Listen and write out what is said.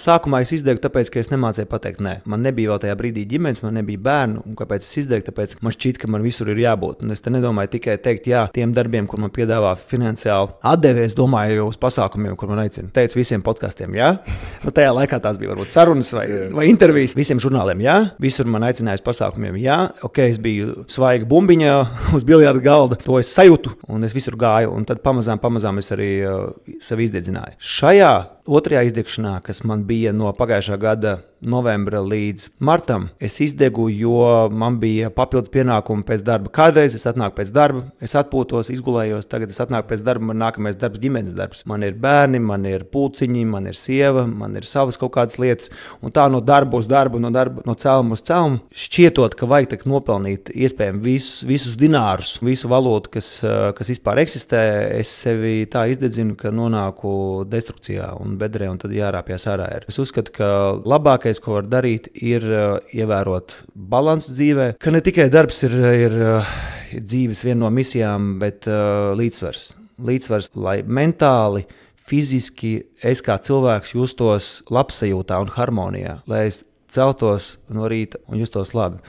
Sākumā es izdegu, tāpēc, ka es nemācīju pateikt nē. Man nebija vēl tajā brīdī ģimenes, man nebija bērnu, un kāpēc es izdegu, tāpēc man šķiet, ka man visur ir jābūt. Un es te nedomāju tikai teikt jā tiem darbiem, kur man piedāvā finansiāli atdevi, es domāju uz pasākumiem, kur man aicina. Teicu visiem podkastiem jā. Nu, tajā laikā tās bija varbūt sarunas vai intervijas. Visiem žurnāliem jā. Visur man aicināja uz pasākumiem jā. Ok, es biju svaiga bumbiņā uz biljarda galda. To es sajūtu, un es visur gāju, un tad pamazām es arī sevi izdedzināju. Šajā otrajā izdegšanā, kas man bija no pagājušā gada novembra līdz martam, es izdegu, jo man bija papildus pienākumi pēc darba. Kādreiz es atnāku pēc darba, es atpūtos, izgulējos, tagad es atnāku pēc darba, man nākamais darbs ģimenes darbs. Man ir bērni, man ir pulciņi, man ir sieva, man ir savas kaut kādas lietas, un tā no darba uz darbu, no cēluma uz cēlumu, šķietot, ka vajag tak nopelnīt iespējami visus dinārus, visu valūtu, kas vispār eksistē, es sevi tā izdedzinu, ka nonāku destrukcijā un bedrē, un tad jārāpjas ārā. Es uzskatu, ka labākais, ko var darīt, ir ievērot balansu dzīvē, ka ne tikai darbs ir dzīves viena no misijām, bet līdzsvars. Līdzsvars, lai mentāli, fiziski es kā cilvēks justos labsajūtā un harmonijā, lai es celtos no rīta un justos labi.